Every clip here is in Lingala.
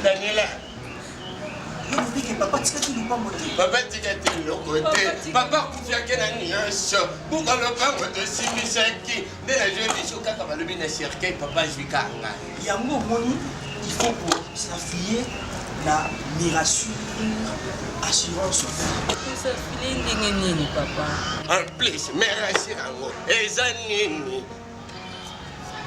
Daniela. Papa, tu dis Papa, tu dis le côté. Papa, tu as qu'un nuance. Pour qu'on le parle de Simisaki. Dès la jeune fille, quand on va le bien cercueil, papa, je vais carrément. Il y a un mot, il faut pour s'affier la mirassure, assurance. S'affier nini, papa. En plus, merci à vous. Et Zanini.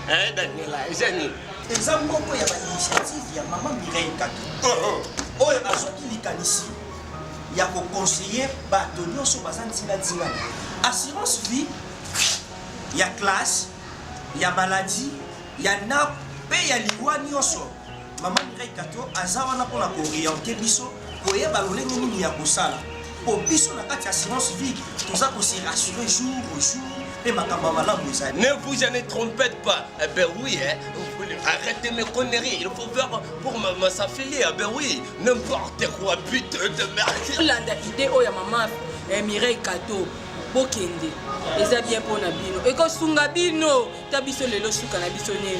Hein, Daniela, Zanini. Et ça, moi, il y a une initiative, il y a maman Mireille Kato. Oh, il y a un likanisi. Il y a un conseiller, bâtonnier, sur Bazan Tinga. Assurance vie, il y a classe, il y a maladie, il y a NAP, il y a Liwani aussi. Maman Mireille Kato, Azawana pour la orienter biso, pour y avoir le nini ya kosala. Pour biso na kati assurance vie, tout ça qu'on s'est rassuré jour au jour. Et ma camarade ne vous en trompez pas. Eh ben oui, hein. Arrêtez mes conneries. Il faut faire pour s'affiler. Eh ben oui, n'importe quoi, putain de merde. Landa idée oya maman Mireille Kato bokende. Eza bien pour na bino. Et ko sunga bino, tabiso lelo suka na biso ne.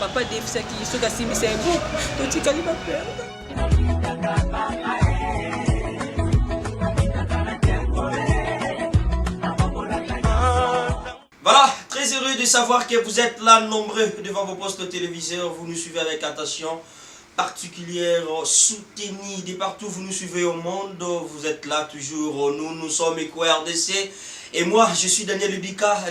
Papa defisa ki suka simisa ebo. To tikali ba perdre. Voilà, très heureux de savoir que vous êtes là nombreux devant vos postes téléviseurs. Vous nous suivez avec attention particulière, soutenue de partout. Vous nous suivez au monde. Vous êtes là toujours. Nous sommes EcoRDC. Et moi, je suis Daniel Lubika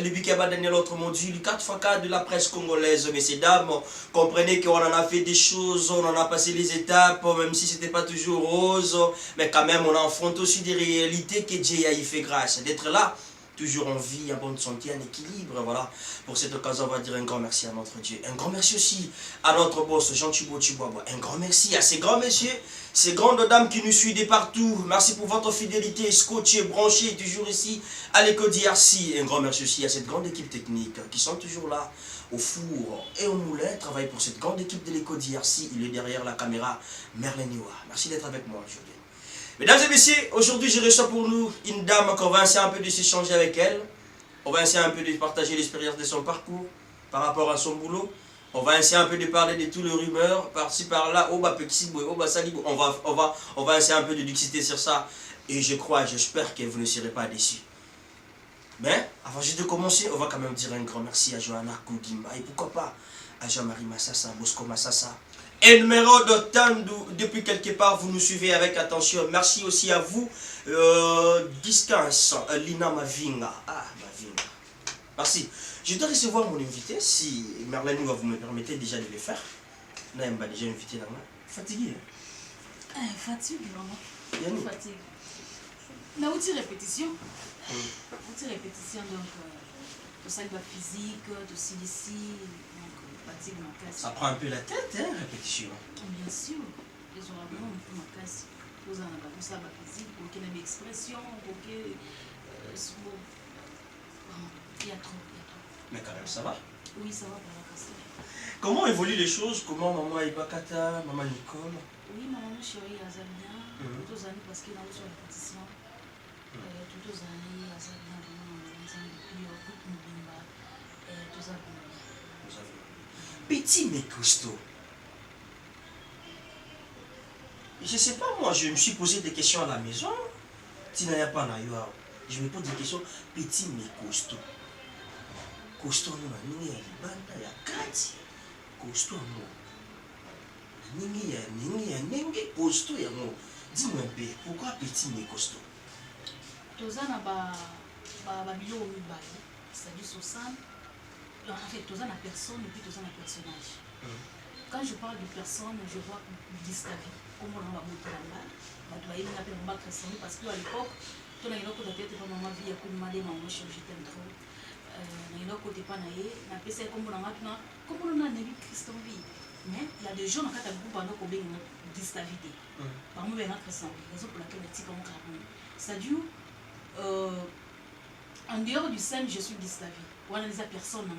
Daniel autrement dit, le 4x4 de la presse congolaise. Messieurs, dames, comprenez qu'on en a fait des choses, on en a passé les étapes, même si c'était pas toujours rose. Mais quand même, on affronte aussi des réalités que Dieu a y fait grâce. D'être là, toujours en vie, en bonne santé, en équilibre. Voilà. Pour cette occasion, on va dire un grand merci à notre Dieu. Un grand merci aussi à notre boss, Jean Thibault Chiboabo. Un grand merci à ces grands messieurs, ces grandes dames qui nous suivent de partout. Merci pour votre fidélité, scotché, branché, toujours ici à l'école d'IRC. Un grand merci aussi à cette grande équipe technique qui sont toujours là au four et au moulin. Travaille pour cette grande équipe de l'école d'IRC. Il est derrière la caméra, Merlin Niwa. Merci d'être avec moi aujourd'hui. Mesdames et messieurs, aujourd'hui je reçois pour nous une dame qu'on va essayer un peu de s'échanger avec elle. On va essayer un peu de partager l'expérience de son parcours par rapport à son boulot. On va essayer un peu de parler de toutes les rumeurs, par-ci par-là, on va essayer un peu de discuter sur ça. Et je crois, j'espère que vous ne serez pas déçus. Mais avant juste de commencer, on va quand même dire un grand merci à Johanna Kougimba et pourquoi pas à Jean-Marie Massassa, Bosco Massassa. Et numéro de Tandou, depuis quelque part, vous nous suivez avec attention. Merci aussi à vous, Discans, Lina Mavinga. Ah, Mavinga. Merci. Je dois recevoir mon invité, si Merlin vous me permettez déjà de le faire. Là, elle m'a déjà invité là. Fatigué. Fatigue, maman. Yannick. Fatigue. Mais outil répétition. Outil répétition, donc, tout ça, il physique, tout ça ici. Fatigue, ma casse. Ça prend un peu la tête, hein, répétition. Bien sûr. Les gens vraiment un peu ma casse. Vous en avez ça, ma physique, pour qu'il y ait une expression, pour que. Il y a trop, il y a trop. Mais quand même, ça va. Oui, ça va pour la casse. Comment évoluent les choses? Comment maman Ibakata, maman Nicole? Oui, maman chérie, elle a bien. Toutes les années, parce qu'il a eu sur la répétition. Toutes les années, elle a bien. Depuis beaucoup de bimba. Tout ça, bien. Petit mais costaud. Je sais pas, moi, je me suis posé des questions à la maison. Si n'y a pas d'ailleurs, je me pose des questions. Petit mais costaud. Costaud, nous, il y a banda, il y a kati. Costaud, nous. Il y a costaud, dis-moi un peu, pourquoi petit mais costaud? Tout ça, c'est-à-dire sur ça. En fait, tous la personne et puis tous le personnage. Quand je parle de personne, je vois Gustavi. Comment on va monter là-bas. On va y aller parce qu'à l'époque, tout le monde était pas maman vie, à demander maman, je t'aime trop. Il y a côté pas naïe, on a pensé comme on a vu Christian vie. Mais il y a des gens qui ont beaucoup pendant qu'on a Gustavité. Par exemple, il y a une raison pour laquelle on dit comme c'est-à-dire, en dehors du scène, je suis Gustavi. On a des personnes.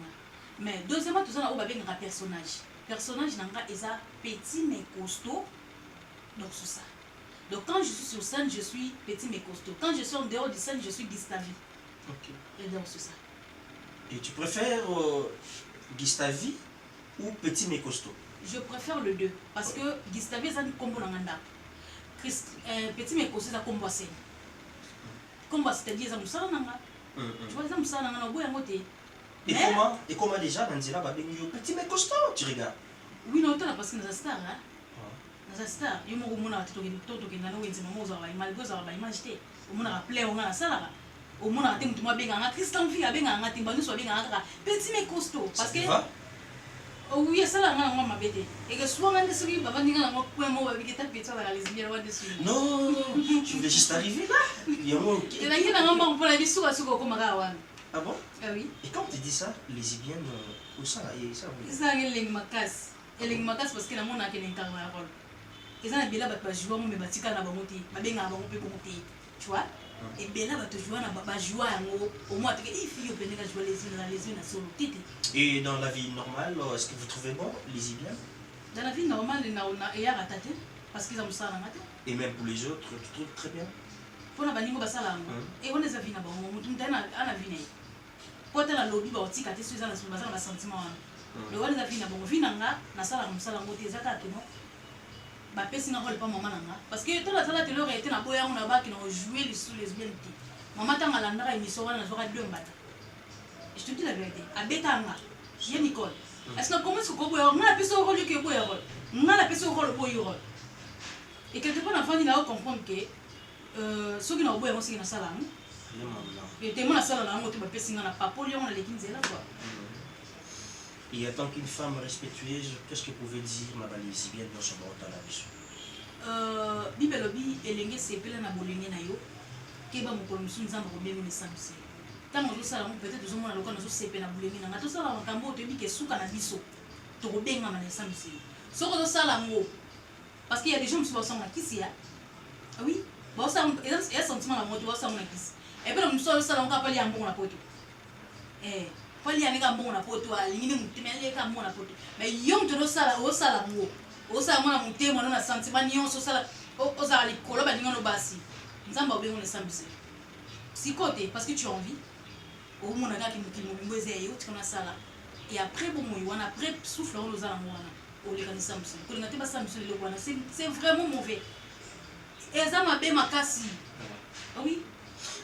Mais deuxièmement, tout ça, on a un personnage. Personnage, il a petit mais costaud. Donc, c'est ça. Donc, quand je suis sur scène, je suis petit mais costaud. Quand je suis en dehors du scène, je suis Gustavi. Ok. Et donc, c'est ça. Et tu préfères Gustavi ou petit mais costaud? Je préfère le 2 parce que Gustavi est un combo dans Nganda. Petit mais aussi ça combo c'est. Combo c'est-à-dire ça musala nanga. Tu vois ça musala nanga boya ngote. Et comment déjà Nanzela va venir petit mais costaud, tu regardes. Oui non parce que nous star hein. Nous star, yo mo mona to ke na no wenze mo za ba image za ba image te. O mona rappeler on na sala. O mona te mutu mabenga nga Christian fi abenga nga timba nuso abenga nga petit mais costaud parce que oui, ça là, on m'a bêté. Et que souvent, on a des souris, on va dire qu'on a un mot avec ta pizza dans les lesbiennes. Non, je voulais juste arriver là. Et là, il y a un moment pour la vie sur comme un. Ah bon? Ah oui. Et quand tu dis ça, lesbiennes, où ça? Ça, il y a macasse. Il y a macasse parce que la monde a qu'un rôle. Et ça, il y a des joueurs, mais il y a des gens qui tu vois? Et bien là, tu joues au moins, tu jouer les solo. Et dans la vie normale, est-ce que vous trouvez bon les lesbiennes? Dans la vie normale, il y a raté parce qu'ils ont ça dans la tête. Et même pour les autres, tu trouves très bien? Pour la bannière, et on les a vu là-bas, on a vu. Pour la lobby, on tika te sur un sentiment. Le on les a vu là-bas, on vit dans la salle, on s'en a monté ça non. Bah personne n'a pas maman parce que toute la salle de l'heure était na boya on a bas qui ont joué les sous lesbiennes. Maman t'a malandra et mission on a joué deux mbata. Je te dis la vérité, à Betanga, j'ai Nicole. Est-ce que comment est-ce que boya on a appelé ça au rôle que boya rôle. On a appelé ça au rôle boya rôle. Et quelque part l'enfant il a comprendre que ceux qui n'ont boya on c'est dans salle. Et tellement la salle là on te appelle singa na papa lui on a les 15 là quoi. Et en tant qu'une femme respectueuse, qu'est-ce que vous pouvez dire ma valise bien dans son bon temps la vie? Bibelobi elenge sepela na bolenge na yo keba mokolo mosusu nzambe akobenge mesamisi ntango ozosala ngo peut-être ozomona lokola nazosepela na bolenge na nga tosala makambo oyo toyebi ke suka na biso tokobengama na esamisi soki ozosala ngo parce que y a des gens mosusu baosango na kisi ya oui baosango eya sentiment na moto baosango na kisi epe na mosusu azosala ngo kapa liya mbongo na poto pali yaneka mbongo na poto alingi ni motema aleka mbongo na poto mais yo moto osala ngo osala mwana motema na sentiment nyonso osala ozala likolo balingi ono basi nzambe abengo lesambisi sikote parce que tu as envie omona kaka mokili mobimbo eza ye otika nasala et après bomoi wana après souffle oyo ozala ngo wana oleka lesambisi kolinga te basambisi leloko wana c'est vraiment mauvais eza mabe makasi oui.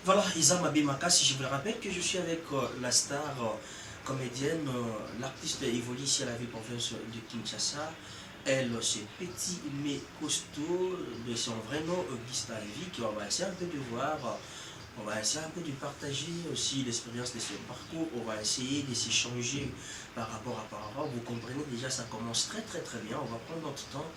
Voilà, Isa Mabé Makassi, je vous le rappelle que je suis avec la star comédienne, l'artiste évolue ici à la ville province de Kinshasa. Elle, c'est petit mais costaud, de son vrai nom, Gustavi, on va essayer un peu de voir, on va essayer un peu de partager aussi l'expérience de son parcours, on va essayer de s'échanger par rapport à parole. Vous comprenez déjà, ça commence très bien, on va prendre notre temps,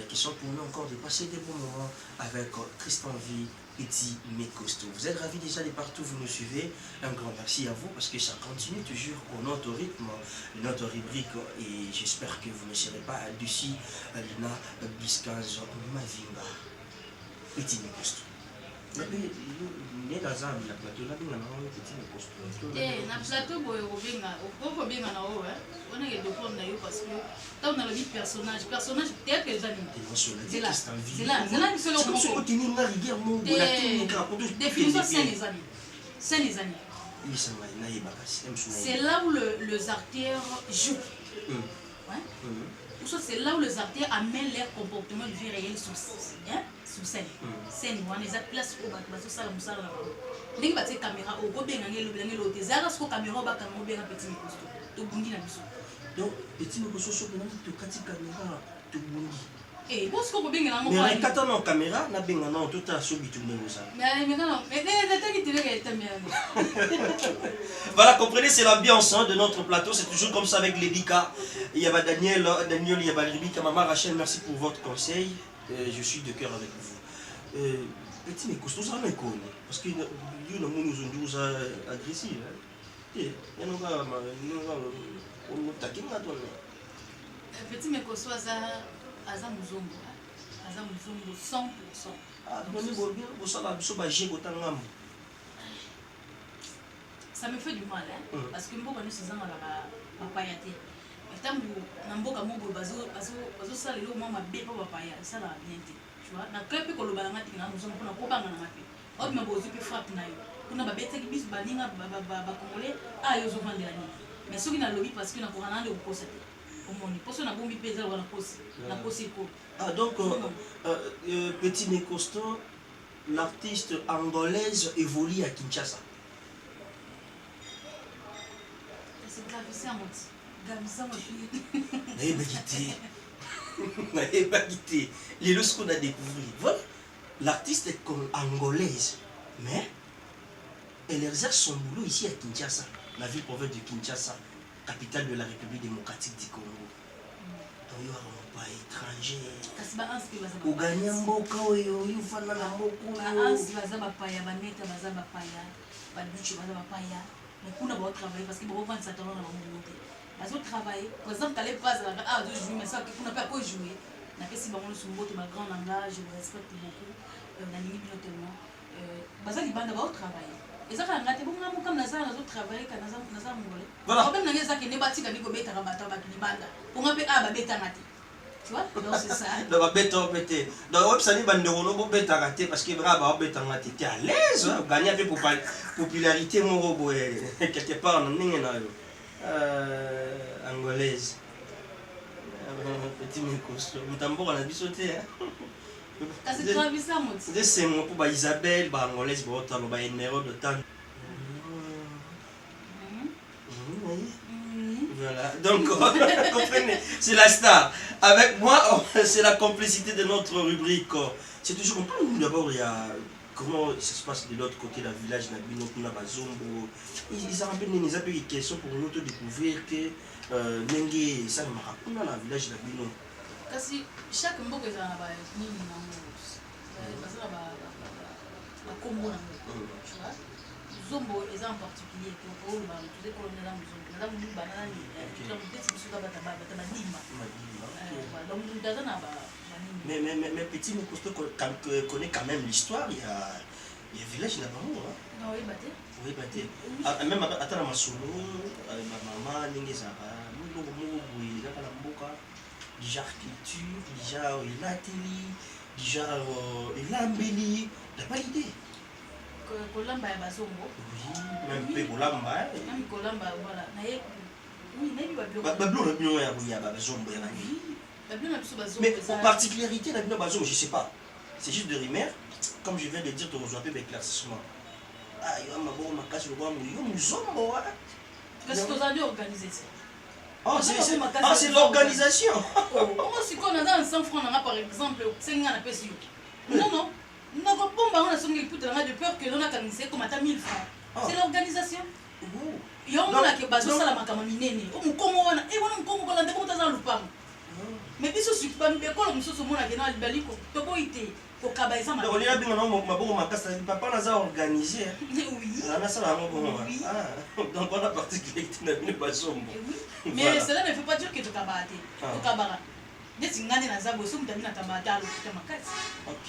qui sont pour nous encore de passer des bons moments avec Tristan V. Petit mais costaud. Vous êtes ravis déjà de partout, vous nous suivez. Un grand merci à vous parce que ça continue toujours au notre rythme, notre rubrique. Et j'espère que vous ne serez pas d'ici Lina Biscaz Mavinga. Petit mais costaud. Mais dans un plateau, là, on a un petit mais costaud. Na plateau, on bien on a des problèmes parce que quand on a le personnage peut-être que les amis. C'est là, c'est c'est là où les acteurs jouent. C'est là où les acteurs amènent leur comportement de vie réelle sur scène. Scène, on les a place au bas, sur ça, on s'arrête. Les caméras, au gobe, les caméras, petit donc, petit me costaud, sur le petit caméra, tout le monde. Eh, parce qu'on peut bien en mais quand on a une caméra, on a bien tout à subir tout le monde. Voilà, comprenez, c'est l'ambiance de notre plateau. C'est toujours comme ça avec Ledika. Il y a Daniel, il y a Rebecca, maman Rachel, merci pour votre conseil. Je suis de cœur avec vous. Petit mais costaud, ça me connaît. Parce que nous sommes agressifs. Petit mais costaud, Aza Muzombo 100%. Ça me fait du mal, hein? Parce que moi, je suis dans la payaté. Et tant que Namboka Mobo Bazo, ça les lots, moi, ma bébé, papaya, ça l'a bien été. Tu vois, na kepe ko loba ngati na muzo mpona ko banga na mapi. Ot ma bozu pe frappe na yo. Kuna ba bete ki bisu baninga ba congolais a yo zo vandela ni. Mais soki na lobby parce que na ko rana de ko sete. omoni poso na bombi pe ezala na kosi ekolo. Ah, donc, Petit mais costaud, l'artiste angolaise évolue à Kinshasa. C'est gravissant, moi. Gravissant, moi. N'avez pas quitté. Les lois qu'on a découvert. Voilà. L'artiste est comme angolaise, mais elle exerce son boulot ici à Kinshasa, la ville-province de Kinshasa, capitale de la République démocratique du Congo. Il y a pas étranger. Au gagnant beaucoup, il y a pas beaucoup. Ansi baza bapaya baneta baza bapaya baduchi baza bapaya mais kuna ba travailler parce que ba vendre ça talon na ba monter bazo travailler par exemple t'allais pas là ah de jouer mais ça que kuna pas quoi jouer na pesi ba ngolo sumboto ma grand langage je vous respecte beaucoup na nini bino tellement baza libanda ba travailler ezaka ngate bonga mo comme naza nazo travailler kana naza mongolais problème na ngeza ke ne batika ndiko beta ka bata ba libanda ponga pe ba beta ngate. Tu vois? Donc c'est ça. Donc, donc, ça parce que bravo, tu es à l'aise, gagner avec popularité, quelque part, angolaise. Petit Mikosto, on a dû sauter. C'est gravissant, moi. C'est moi pour Isabelle, angolaise, tu as un numéro de temps. Voilà, donc comprenez, c'est la star. Avec moi, c'est la complicité de notre rubrique. C'est toujours comme d'abord, il y a comment ça se passe de l'autre côté, le village Nabino, Kuna Bazombo. Ils ont des questions pour nous de découvrir que Nengue, ça me raconte dans le village Nabino. Parce que chaque mot que j'ai en bas, ni parce que la Congo, tu vois. Zombo est en particulier pour le monde, tu sais qu'on est dans le zombo. Madame nous banane, tu as peut-être que tu as mais Petit Mikosto connaît quand même l'histoire. Il y a un village là-bas. Non, oui, batté. Oui, batté. Même à Masolo, ma maman, Ningezara, il a la mboka, déjà architecture, déjà il a télé, déjà il a embelli. Il n'a pas l'idée. Kolamba ya bazombo. Oui, même peu kolamba. Même kolamba voilà. Naye oui, naye bablo. Bablo bablo ya bazombo ya oui. Bablo na biso bazombo. Mais pour particularité la bazombo, je sais pas. C'est juste de rimer. Comme je viens de dire, tu reçois un peu d'éclaircissement. Ah, il y a ma bonne macasse le roi, il y a un zombo. Parce que vous avez organisé ça. Ah, c'est l'organisation. Comment c'est qu'on a dans 100 francs par exemple, 5 ans à pécio. Non non. Nous avons de peur que l'on a organisé comme à 1000 francs. C'est l'organisation. Il y a un monde qui est basé sur la macamamine. Mais puis, ce pas nous décolle, nous sommes à la Baliko. Tu peux y pour cabaye ça. On est là, papa n'a pas organisé. Oui. Donc, on a particularité dans le bazombo. Mais cela ne veut pas dire que tu cabates. Tu cabaret. Dès que tu as un zabo, tu as un tabata, tu as un casse. Ok.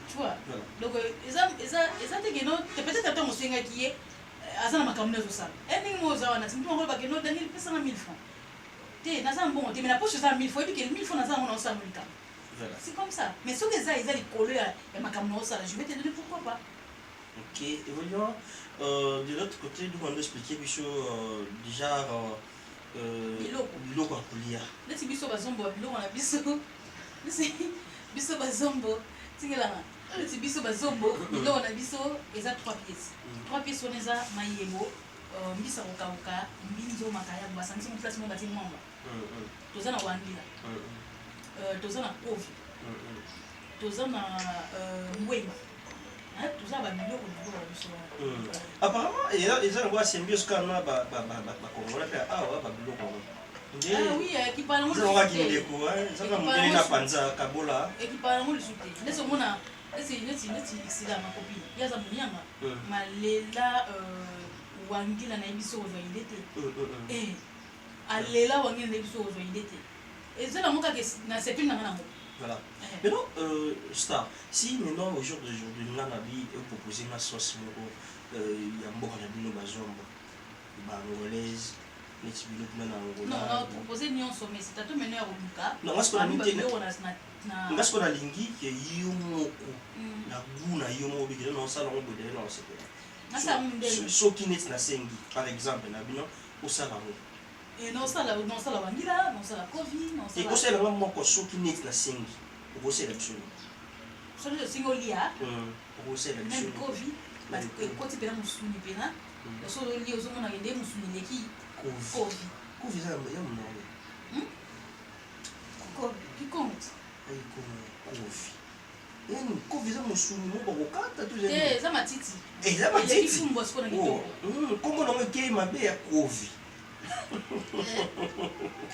Tu vois? Donc, peut-être que tu as qui est à ça, ma caméra au sale. Et nous, nous avons dit que nous avons 1000 francs. Tu as un bon, tu as la poche à 1000 francs, et puis 1000 francs, nous avons un c'est comme ça. Mais si les gens ils collent à ma caméra au sale, je vais te donner pourquoi pas. Ok, évoluons. De l'autre côté, nous allons expliquer déjà biloko à coulir. Laisse biso bazombo, biloko na biso. Laisse biso bazombo. Tingela. Laisse biso bazombo, biloko na biso, eza 3 pièces. 3 pièces on eza mayemo, mbisa kokauka, mbinzo makaya, basangi mo place mo bati mwamba. Toza na wandila. Toza na kofi. Toza na ngwema. Apparemment, ils ont une symbiose quand même. Ah oui, qui parle de voilà. Maintenant, Star, si maintenant au jour d'aujourd'hui, nous avons proposé une sauce, il y a un bon bazombo, angolaise, les tibilo qui sont non, on a proposé une somme, c'est à tout mener au Luka. Non, parce qu'on a mis parce qu'on a lingi qui est yomoko, la gouna yomo, qui est dans le salon de l'on. Ce qui n'est pas sengi, par exemple, au salon. Et non, ça la Wangila, non, ça la Covid, non, ça Et la. quand c'est le moment qu'on saute net la single, on va la dessus. Ça le single lia. On va la dessus. Même Covid, parce que quand tu peux moussouni pena, le solo li aux hommes n'avaient des moussouni qui. Covid. Covid, ça y a mon nom. Covid, qui compte? Aïe, Covid. Covid, ça moussouni, mon bocata, tout ça. Eh, ça m'a titi. Et ça m'a titi. dit. Comment on a ma belle à Covid?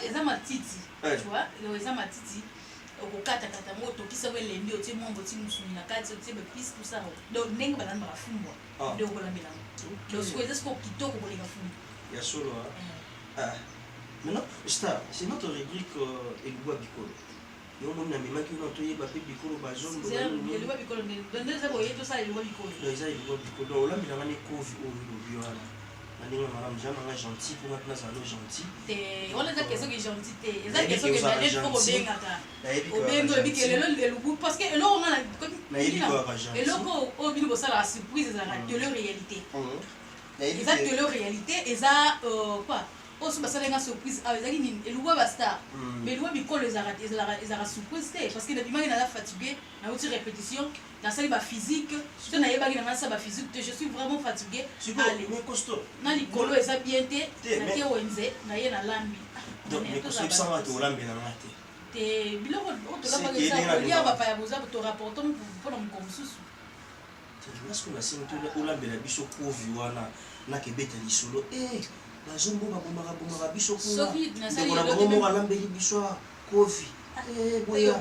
Eza matiti, tu vois, eza matiti. Okokata moto kisa welembi otie mombo ti musuni na kati otie be piste tout ça. Donc ndenge banana bafumbwa. Donc kolambela. Donc ce que est-ce kitoko kolinga fumbu. Ya solo ah. Maintenant, c'est notre rubrique Elubwa Bikolo. Yo mona mema ki na toye ba pe Bikolo ba zone. C'est Elubwa Bikolo. Ndenge za boye to ça Elubwa Bikolo. Eza Elubwa Bikolo. Ola mina mane kovi o yo wana. Ndenge madame Jean gentil pour maintenant ça lo gentil. On a des questions qui gentil té. Eza question que balé pour obengaka. Obengo bikele le lubu parce que le on a et le ko o bino ça la surprise ça la de leur réalité. Eza de leur réalité eza quoi o so basala nga surprise a ezali nini eluwa ba star mais eluwa bikolo ezala surprise té parce que na bimaki na fatigué na outil répétition na sali ba physique to na yebaki na sa ba physique je suis vraiment fatigué allez mais costaud na likolo eza bien té na ke wenze na ye na lambi donc mais costaud ça va to lambi na ngate té biloko to la ba ça ya ba pa ya boza to rapportons pour na mko mususu est-ce que la scène to lambi la biso kovi wana na kebeta lisolo la zone bomba biso ko soki na sali yo de mo alambeli biso kofi boya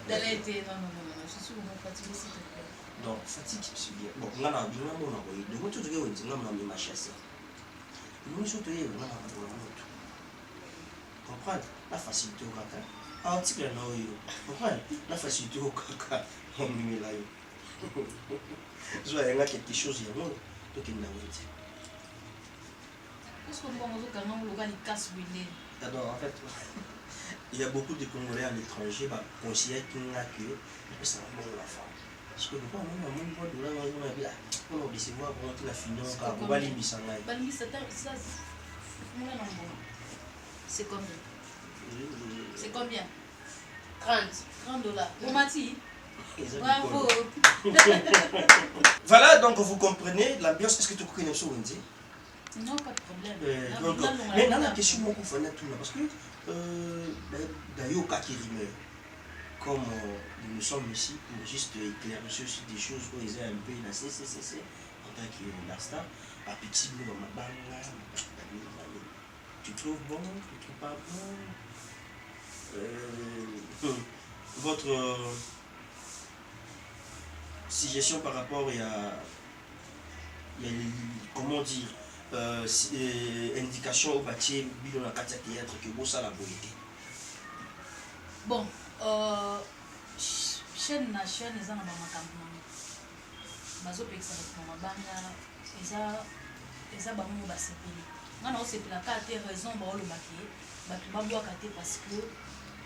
dalete non je suis vraiment fatigué s'il te plaît donc fatigue c'est bien bon ngana binga mona ko de mo tutuke wenzi ngama mi machase nous surtout yé ngana ko moto comprendre la facilité au kaka article na yo comprendre la facilité au kaka on mi la yo je vois quelque chose ya moi. Qu'est-ce qu'on voit en fait, il y a beaucoup de Congolais à l'étranger qui considèrent que ça va la femme. Parce que nous c'est combien? C'est combien? 30 dollars. Bravo. Voilà, donc vous comprenez l'ambiance. Est-ce que tu connais ça, Wendy? Non, pas de problème. Mais dans la question, moi, je tout parce que d'ailleurs, comme nous sommes ici pour juste éclaircir sur des choses où ils ont un peu la CCCC en tant que la star, à petit bout dans ma bande, tu trouves bon, tu trouves pas bon. Votre suggestion par rapport comment dire indication au bâti bidon la carte théâtre que bon ça la beauté bon chaîne eza na bamakambo bazopekisa bato na mabanga eza bango basepeli nga na osepelaka te raison baolobaki ye bato babwaka te parce que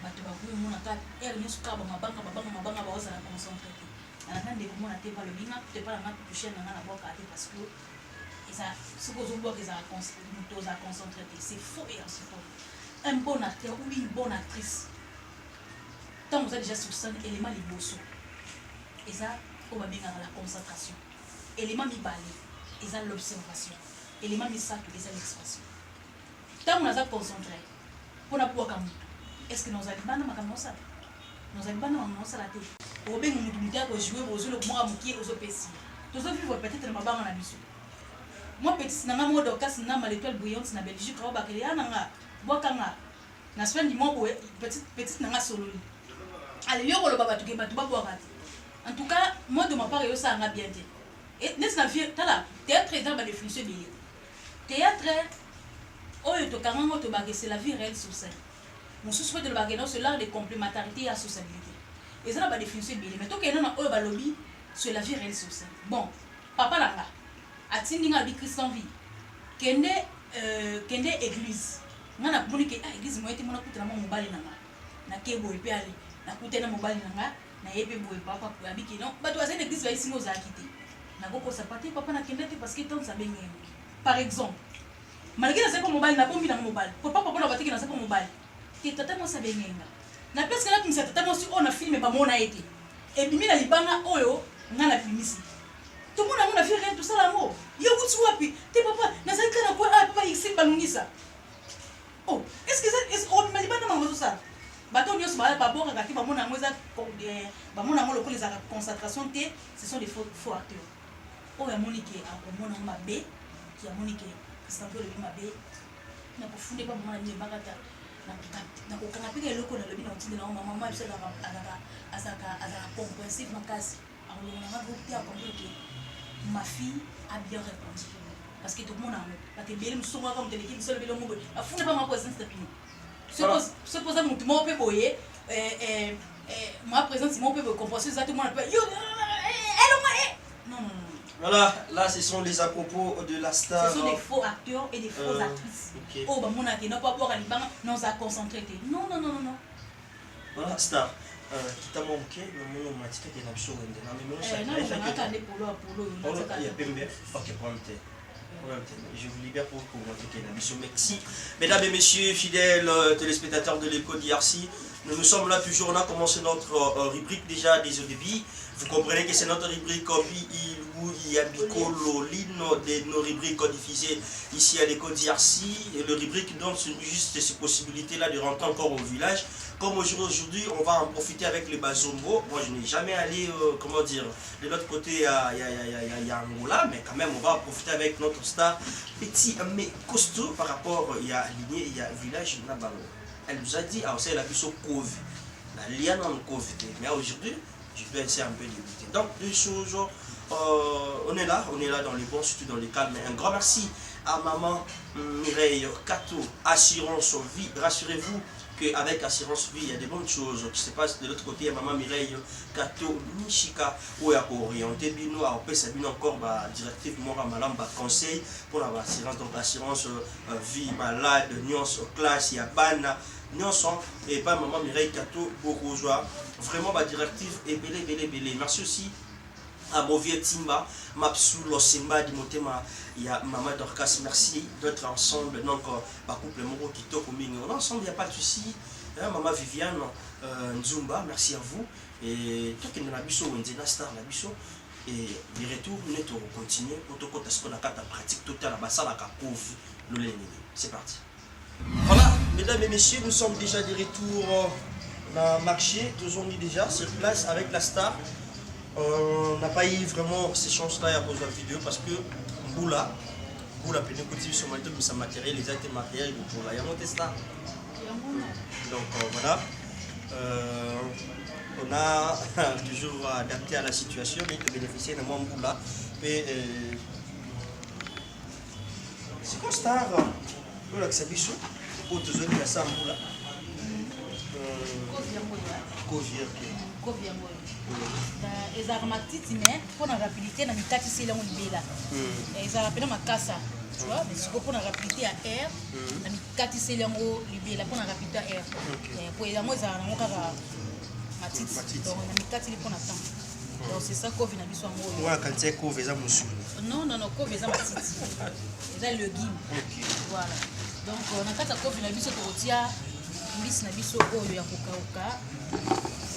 bato bakomonaka ere nyonso kaka bamabanga baozala concentré te anaka ndeko mona te balobi nga te mpa nanga touche nanga na bwaka te parce que soki ozobwaka ezala moto oza concentré te c'est faux et archi faux un bon acteur ou une bonne actrice ntango oza déjà sur scène élément liboso eza oyo babengaka la concentration élément mibale eza l'observation élément misato eza l'expression ntango naza concentré mpona bwaka moto est-ce que nozali bana makambo osala nozali bana makambo osala te obenga motu moto ya kojoue ozolokomaka mokie ozopesi tozovivre peut-être na mabanga na biso moi petite nanga mo dorcas nama l'étoile brillante na Belgique awa bakele ya nanga bwakanga na semaine du mois boye petite nanga sololi ale yo koloba bato ke bato babwaka te en tout cas moi de ma part eyosalanga bien te neti na vie tala théâtre eza badéfinition ebele théâtre oyo tokangango tobake c'est la vie réelle sur scène mosusu mpe tolobake nao c'est l'art de complémentarité ya sociabilité eza na badéfinition ebele mais tokende na oyo balobi c'est la vie réelle sur scène bon papa nanga atindi nga abi Christian vie kende église nga nakomoni ke église moye te mona kutana mo mobali nanga nake boye mpe ale nakutana mobali nanga naye mpe boye papa abiki non bato aza na église bayesinga ozalaki te nakokosa pa te papa nakende te parce que tante abenge par exemple malgré naza po mobali nabombi na mobali papa papa na batiki naza po mobali te tata mwasi abengenga na presque natumisa tata mwasi oyo na filme bamona ye te ebimi na libanga oyo nga na bimisi tomona yango na vie rien tosala yango yo kuti wapi te papa nazali kaka na kwe papa isi balungisa oh est ce que obima libanda mango tosala bato nyonso babokaka te bamona yango eza bamona yango lokola ezalaka concentration te ce sont des faux acteurs oyo amoni ke akomona yango mabe ki amoni ke santo le mabe na kofunde pa mama ni bakata na kokanga pika eloko na lobi na otindi na mama mama bisa azaka compréhensif makasi akolonga na groupe te akomprendre que ma fille a bien répondu parce que tout le monde a la tebele musongo ka muteleki biso lebele mo afunde pa ma présence tapino se pose mutu mo pe boye ma présence mo pe compenser ça tout le monde yo non. Voilà, là ce sont les à propos de la star. Ce sont des faux acteurs et des fausses actrices. Okay. Oh, bah mon avis, non pas pour aller bang, non ça concentré. Non. Voilà, star. Kita mo mke, mo matite ke na biso wende. Na memo ça. Non, on a tandé polo. Il y a PMB. OK, problème. Je vous libère pour montrer qu'il y a un mission. Merci. Mesdames et messieurs, fidèles téléspectateurs de l'écho d'IRC, nous sommes là toujours, on a commencé notre rubrique déjà des débit. Vous comprenez que c'est notre rubrique de nos rubriques diffusées ici à l'écho d'IRC. Et le rubrique donne juste ces possibilités-là de rentrer encore au village. Comme aujourd'hui, on va en profiter avec les Bazombo. Moi, je n'ai jamais allé, comment dire, de l'autre côté, il y a Angola, mais quand même, on va en profiter avec notre star, petit mais costaud par rapport, il y a Ligné, il y a village Nabalo. Elle nous a dit, ah, c'est la plus au Covid. La liane en Covid. Mais aujourd'hui, je vais essayer un peu d'éviter. Donc, deux choses, on est là dans les bons, surtout dans les calmes. Mais un grand merci à maman Mireille Kato, Assurance Vie. Rassurez-vous, avec Assurance Vie, il y a des bonnes choses qui se passent de l'autre côté. Maman Mireille Kato, Nishika, où il y a orienté Bino, à Opé encore directive, Mora Malamba, conseil pour l'assurance, donc assurance vie, malade, nuance, classe, il y a Bana, nuance, et pas Maman Mireille Kato, Bourgeois, vraiment ma directive est belé. Merci aussi à Bovier Timba, Mapsou, Losimba, Dimotema, il y a Maman Dorcas, merci d'être ensemble. Donc, par couple, Moro Kito, on est ensemble, il n'y a pas de souci. Maman Viviane, Nzumba, merci à vous. Et tout qui est dans la biso, on dit la star, la biso. Et les retours, nous allons continuer pour tout ce qu'on a fait en pratique totale à Bassa, la Capouve, le Léné. C'est parti. Voilà, mesdames et messieurs, nous sommes déjà de retour dans le marché. Nous sommes déjà sur place avec la star. On n'a pas eu vraiment ces chances-là à cause de la vidéo parce que Boula peut continuer sur mais ça matériel, les actes matériels, il y a mon testat. Donc voilà, on a toujours adapté à la situation, mais de bénéficier de mon Boula. C'est quoi star? Voilà que c'est bichou. Pour te donner à ça, Boula. ezalaka matiti me mpona rapidité na mikatisi elango libela ezalaka mpena makasa mais sikoyo mpona rapidité ya air na mikatisi elango libela mpona rapidité ya air po yango ezalaka nango kaka matiti donc na mikatili mpona temps donc c'est ça kovi na biso yango oyo kantia kovi eza mosulu non kovi eza matiti eza legume voilà donc na kati ya kovi na biso tokotia mbisi na biso oyo ya kokauka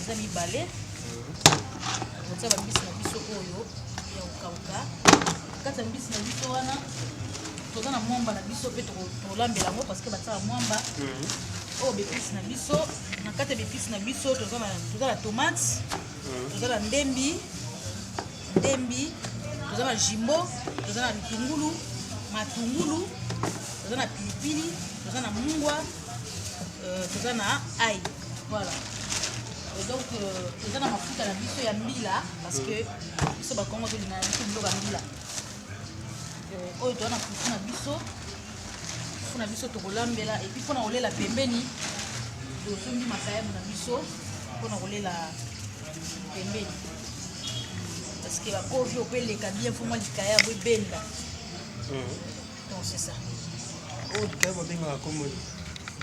eza mibale kotia bambisi na biso oyo ya kokauka kati ya mbisi na biso wana toza na mwamba na biso mpe tolambela yango parce que batiaka mwamba oyo bepisi na biso na kati ya bepisi na biso toza na tomate toza na ndembi toza na jimbo toza na bitungulu matungulu toza na pilipili toza na mungwa toza na ail voilà. Et donc toza na mafuta na biso ya mbila parce que biso bakongo tolinga na biso biloko ya mbila oyo toza na fufu na biso tokolambela et puis mpona kolela pembeni tosombi makayamu na biso mpona kolela pembeni parce que bakovi opeleka bien fo mwa likayabu ebenda donc c'est ça oyo likayabu babengaka komoi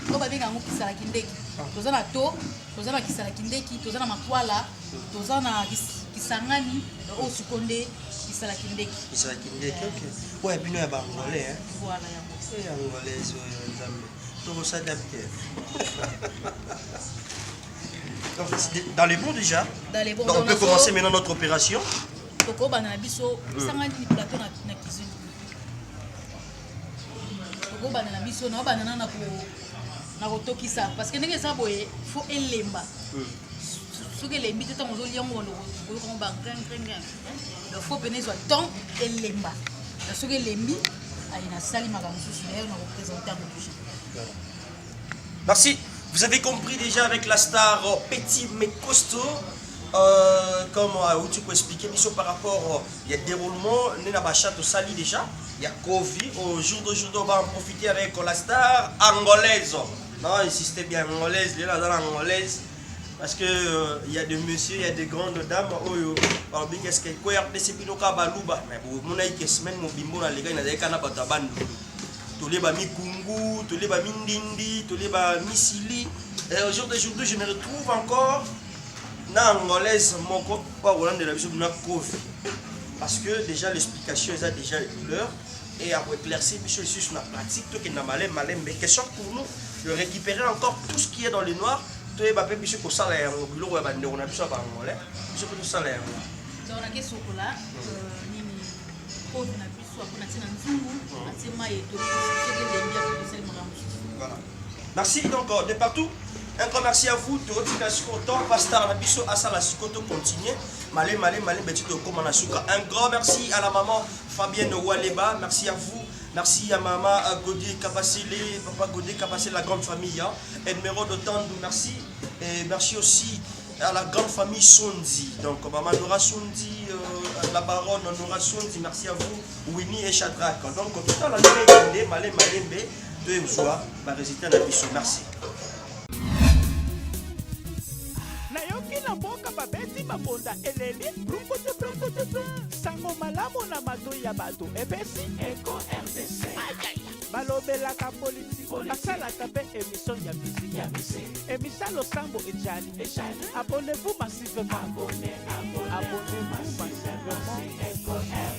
oyo babengaka yango kisalaki ndeki toza na to toza na kisalaki ndeki toza na makwala toza na kisangani oyo sikonde esalaki ndeki. esalaki ndeke ok oyo bino ya baangolais hein Voilà yango. angolaise oyo nzambe tokosadapte dans les bons déjà Dans les bons. donc on peut commencer maintenant notre opération tokobana na biso esangani plateau na cuisine. Tokobana na biso na obana na kotokisa parce que ndenge eza boye faut elemba soki elembi te ntango ozolia yango oyokango bangringringring il faut pene ezwa temps elemba na soki elembi aye nasali makambo mosusu d'ailleurs na koprésente yango toujours. Merci. Vous avez compris déjà avec la star petit mais costaud. Comme tu peux expliquer, par rapport il y a déroulement, au sali déjà. Il y a Covid. Au jour d'aujourd'hui, on va en profiter avec la star angolaise. Non, insistez bien angolaise, là dans l'angolaise. Parce que il y a des messieurs, il y a des grandes dames. Oh, qu'est-ce que quoi RDC Pinoka Baluba. Mais mon aïe semaine mon bimbo na les gars, il y a des canapes à taban. Toleba Mikungu, Toleba Mindindi, Toleba Misili. Et aujourd'hui, je me retrouve encore dans l'angolaise, mon corps, pas au de la vision de notre Covid. Parce que déjà l'explication est déjà une couleur. Et après éclaircir, monsieur, sur la pratique, tout qui est malin, mais question pour nous de récupérer encore tout ce qui est dans le noir. Tout est bapé, monsieur, pour ça, là, on a besoin de angolais. Monsieur, pour tout ça, là. Donc, on a question pour là. Voilà. Merci donc de partout. Un grand merci à vous. Un grand merci à la maman Fabienne Waleba. Merci à vous. Merci à maman Godé Kapassele, papa Godé Kapassele, la grande famille. Et numéro de temps, merci. Et merci aussi à la grande famille Sondi. Donc maman Nora Sondi, la baronne Nora Sondi, merci à vous. Winnie et Shadrach. Donc tout à la nuit, Malé Malembe, de Mzoua, va résister à la mission. Merci. Na mboka babeti mabonda eleli sango malamu na mato ya bato epesi Eco RDC balobelaka politiki basalaka mpe émission ya misiki emisa losambo ejali abonnez-vous massivement abonnez-vous massivement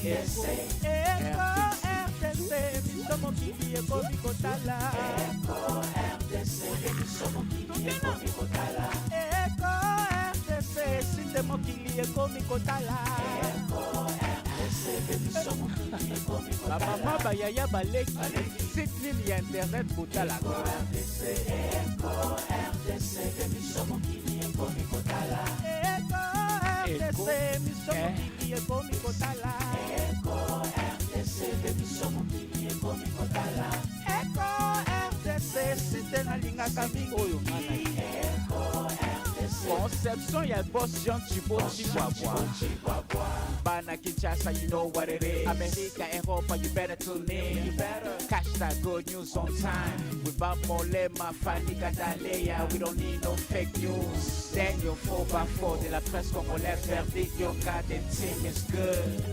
Eco RDC émission mokili ekomi kotala Eco RDC émission mokili ekomi kotala site mokili ekomi kotala bamama bayaya baleki site nini ya internet kotala émission mokili ekomi kotala site nalingaka mingi oyo conception ya boss Jean Chibo Chihuahua Bana Kinshasa, you know what it is. America, Europa, you better tune in. Catch that good news on time. With Bamolema, Fanny Kadaleya, we don't need no fake news. Daniel 4x4 de la presse congolaise, verdict, your goddamn team is good.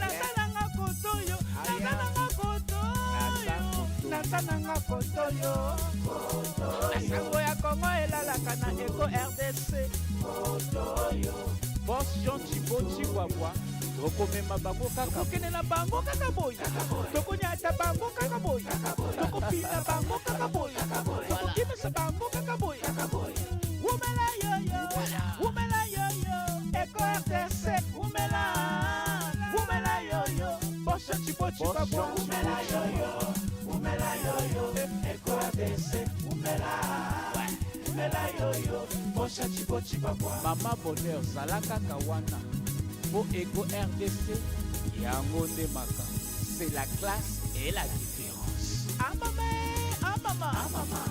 Natananga kotoyo. Asango ya Kongo elalaka na Eco RDC. Boss Jean Chibo Chihuahua tokomema bango kaka tokenela bango kaka boy tokonyata bango kaka boy tokopina bango kaka boy tokokimisa bango kaka boy umela yoyo Eco RDC umela yoyo Boss Jean Chibo Chihuahua umela yoyo Eco RDC umela yoyo Boss Jean Chibo Chihuahua Mama Bonheur zalaka kawana pour Eco RDC yango nde maka c'est la classe et la différence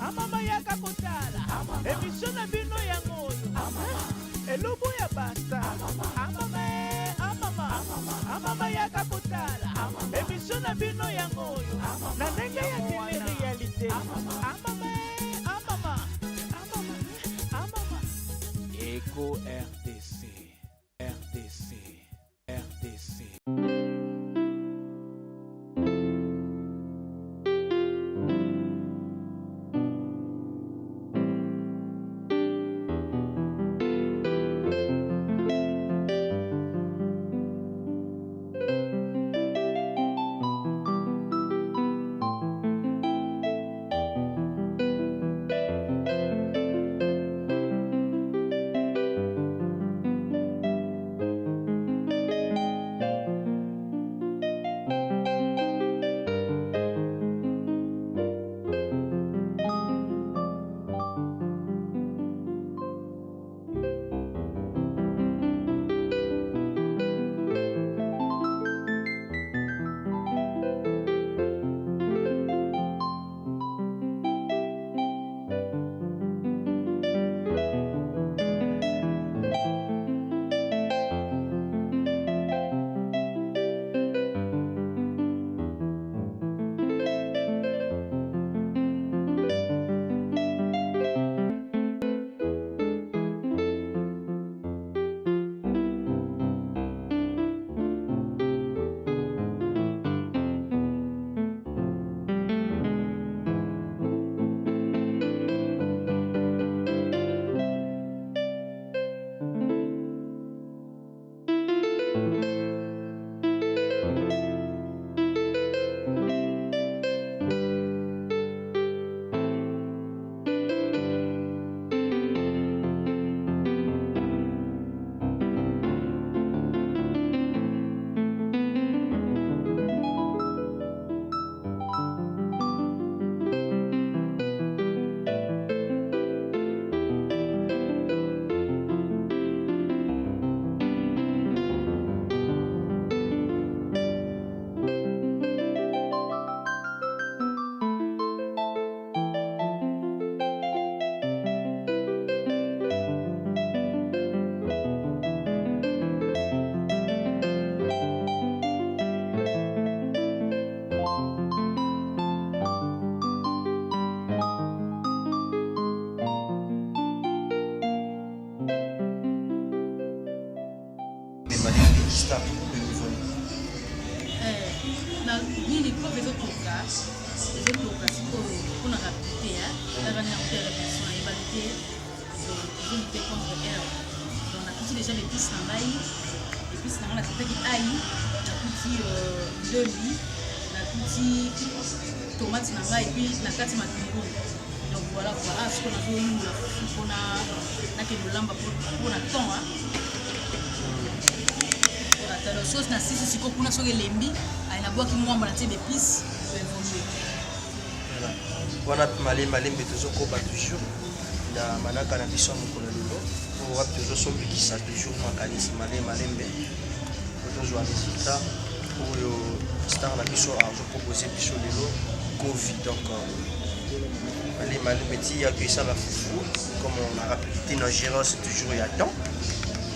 amama yaka kotala émission na bino yango oyo elubu ya basta amama yaka kotala émission na bino yango oyo na ndenge ya télé-réalité Eco RDC star de niveau. nini po ezotoka sikoyo mpona rapidité kaka na kote ya répétition nayebali te ezolite contre air donc nakuti déjà l'épice na ngai épice na ngai natetaki ai nakuti demi nakuti tomate na ngai epuis na kati matungulu donc voilà sikoyo nazoyungula mpona nakende olamba mpona temps alors chose na sisi sikoyo kuna soki elembi nabwaki mwamba na tie d'épice évoluer wana malembe tozokoba toujours na manaka na biso mokolo lelo po wapi tozosombikisa toujours makanisi malembe tozwa résultat oyo star na biso azopropose biso lelo covid donc malembe ti yaki esala fufu comme on a rapidité na gérance c'est toujours ya temps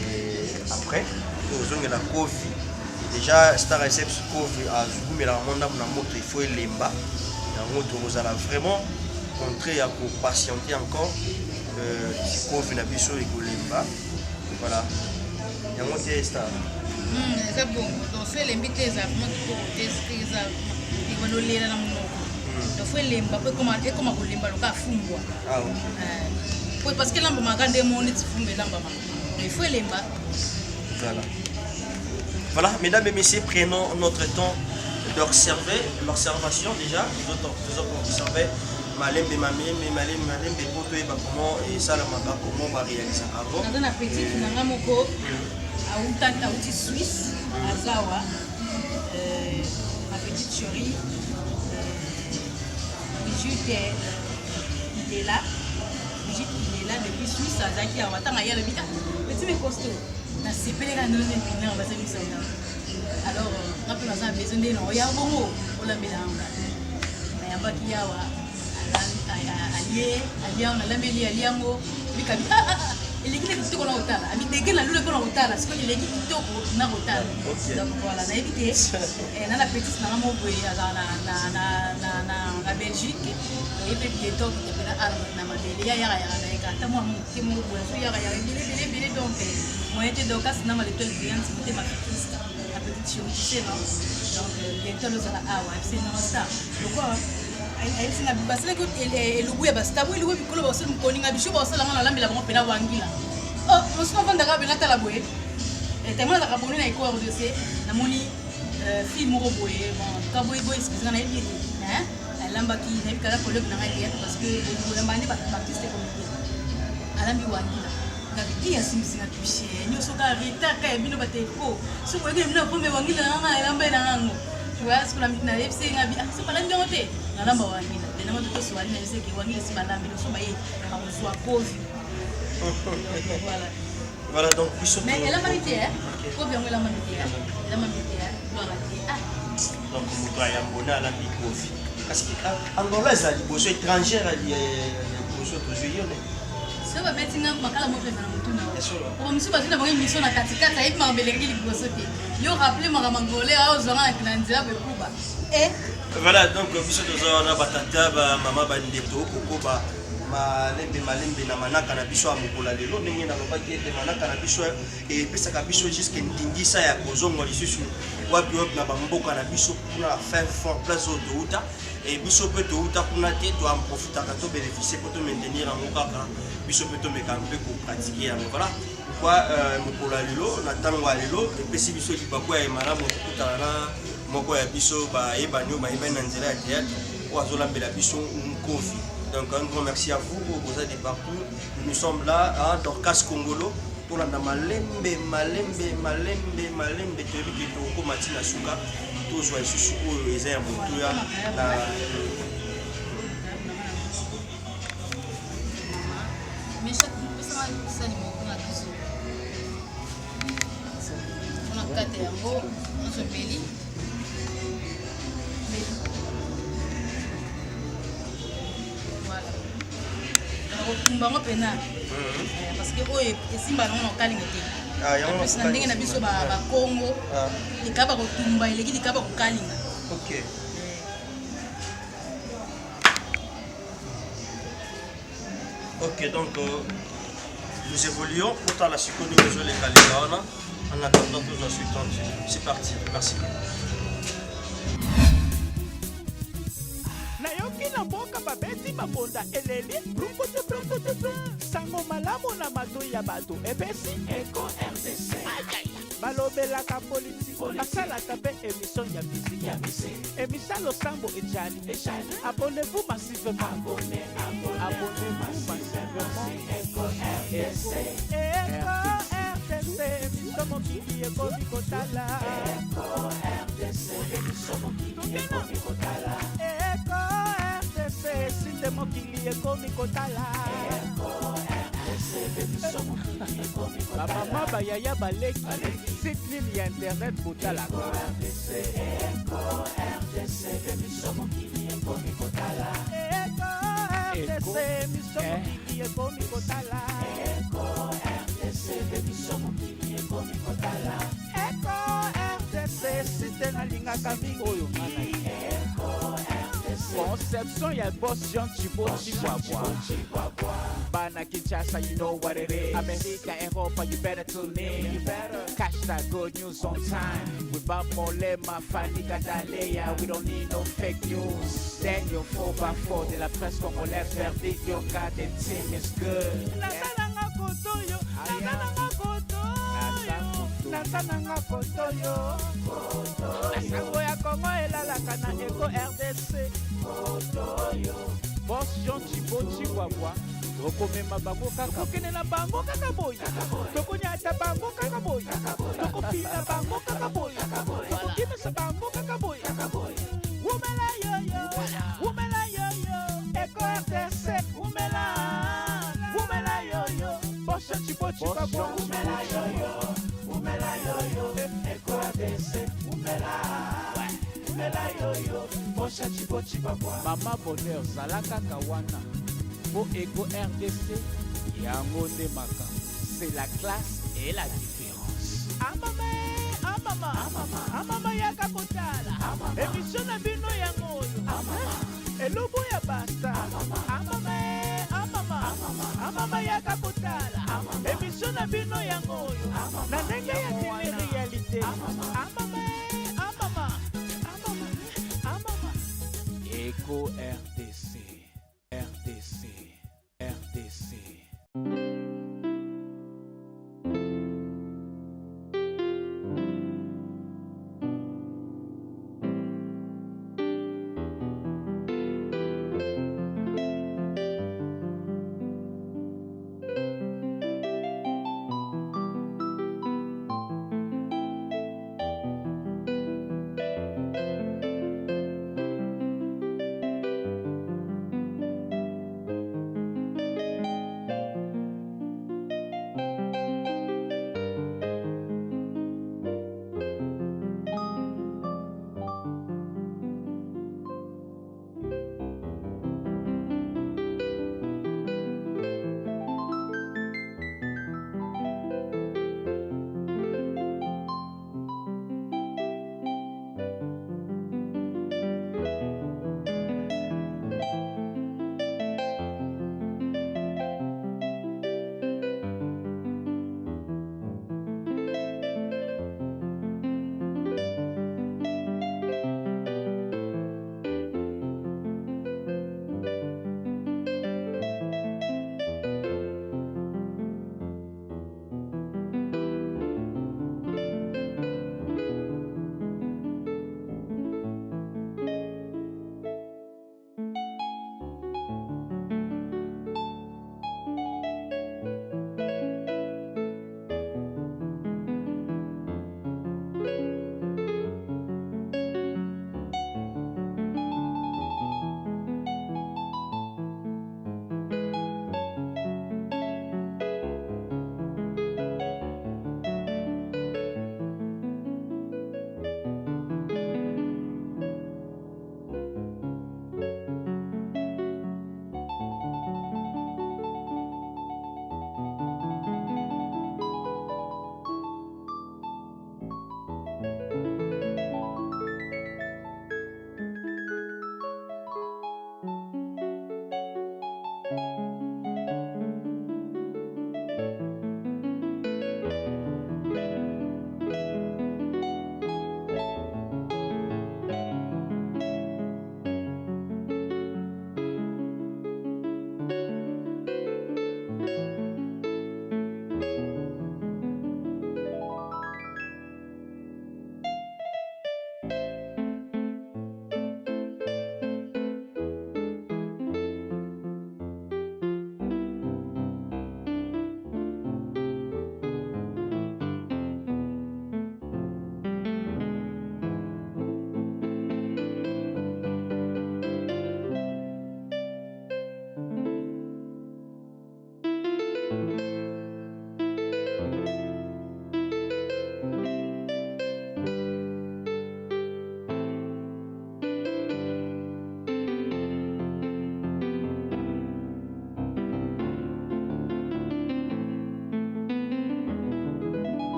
et après tozongela covid déjà star recepts covid azugumela monda na moto il faut elemba yango tokozala vraiment contraire ya kopatienter encore covid na biso ekolemba voilà yango te star eza bongo donc so elembi te eza vraiment kitoko te eza ekololela na monoko donc fo elemba po ekoma kolemba loka afumbwa parce que elambamaka nde mo neti fumba elambamaka il faut elemba. Voilà, mesdames et messieurs, prenons notre temps d'observer l'observation déjà. Nous avons observé malembe poto eba comment et ça la maka comment on va réaliser avant. Dans un appétit nanga moko auti Suisse azawa ma petite chérie Brigitte il est là depuis Suisse azaki awatanga ya le bita petit mais costaud. Alors, on a besoin de nous. Il y a un moment où la mélange. Il y a un qui y a allié, on a la mêlée, allié, il est qui est qu'on a autant. Avec des gens, nous le qu'on a autant. Parce que les équipes qui ont autant. Donc voilà, on a évité. Et dans la petite, on a mouillé la Belgique. Et puis bientôt, il y a un modèle. Il y a donc moi j'étais dans le cas de l'étoile brillante, c'était ma petite chérie, tu sais non. Donc bientôt nous allons c'est non ça. Donc elle s'est nabbi parce que le goût est basta, oui le goût est coloré, c'est mon collègue, je suis pas seul dans la lampe, il a vraiment peine à wangila. Oh, on se fait d'arab et la boue. Et tellement la rabonne est quoi de ces, la moni film roboé, bon, cowboy boy, c'est ce qu'on a dit, hein? Elle l'a bâti, elle a eu qu'à la collègue dans la théâtre parce que le mani pas artiste comme il. Elle a mis wangila. Iya simsina tushie nyoso ka rita ka bino bateko so ko ngene na pombe wangila na elamba na ngo tuwa sikula mitina FC ngabi so pala ndote na lamba wangila tena mtu to swali na sike wangila si balamba so baye kamuzwa covid voilà donc biso mais elle a marité ko bien elle a marité elle a marité donc muto ya mbona la bi covid parce que angolaise ali boso étrangère ali boso to joyone. So ba metinga makala mo pesa na mutuna. Ko misi ba tuna bangi mission na katikata hivi mabeleki liboso te. Yo rappeler mara mangolais ao zanga na nzela be kuba. Voilà donc biso tozo na batata ba mama ba ndeto koko ba malembe na manaka na biso amukola lelo ndenge na lobaki ete manaka na biso e pesa ka biso jusqu'à ndingisa ya kozongo lisusu wapi na bamboka na biso kuna fin fort place autouta et biso peut autouta kuna te to en profiter to bénéficier pour to maintenir en mokaka biso peut to meka mpe ko pratiquer en voilà pourquoi mukola lelo na tango lelo e pesi biso libako ya mara mo kutana na moko ya biso ba ebanyo ba ebana nzela ya théâtre ou azolambela biso kofi. Donc un grand merci à vous, vous êtes partout. Nous sommes là à Dorcas Congolo pour la malembe, théorie de Matina Souka, tous les sous les airs, kumbango pena parce que oye esimba nango na okalinga te plus na ndenge na biso bakongo likaba kotumba eleki likaba kokalinga. Ok donc nous évoluons pourtant la seconde nous les kalinga En attendant que j'en suis tendu. C'est parti. Merci. nayoki na mboka babeti babonda eleli brukutu sango malamu na matoi ya bato epesi eko rdc balobelaka politiki basalaka mpe émission ya misiki émission losambo ejali abonnez-vous massivement abonnez-vous massivement eko rdc émission mokili ekomi kotala eko rdc émission mokili ekomi kotala eko rdc sinde mokili ekomi kotala eko rdc émission mokili ekomi kotala bamama bayaya baleki site nini ya internet botalaka eko rdc émission mokili ekomi kotala eko rdc émission mokili ekomi kotala eko rdc émission mokili ekomi kotala eko rdc site nalingaka mingi oyo ngana eko conception ya boss Jean Chiboti Bana Kinshasa, you know what it is. America, Europa, you better tune in. You better catch that good news on time. With Bob Molema, Fanny Gadalea, we don't need no fake news. Daniel 4x4 de la presse congolaise, verdict, your goddamn team is good. Nasananga kotoyo, nasananga kotoyo. Nasango ya Kongo elalaka na Eko RDC. Boss Jean Chiboti Wabwa. Tokomema bango kaka tokenela bango kaka boy tokonyata bango kaka boy tokopina bango kaka boy tokokimisa bango kaka boy umela yoyo Eko RDC umela yoyo Boss Jean Chiboti Wabwa umela yoyo Eko RDC umela yoyo Boss Jean Chiboti Wabwa Mama Bonheur zalaka kawana pour Eko RDC, yango nde maka. C'est la classe et la différence. Amama yaka kotala. Émission na bino yango oyo. Elobo ya basta. Amama yaka kotala. Émission na bino yango oyo. Na ndenge ya télé-réalité. Amama. Eko RDC. RDC.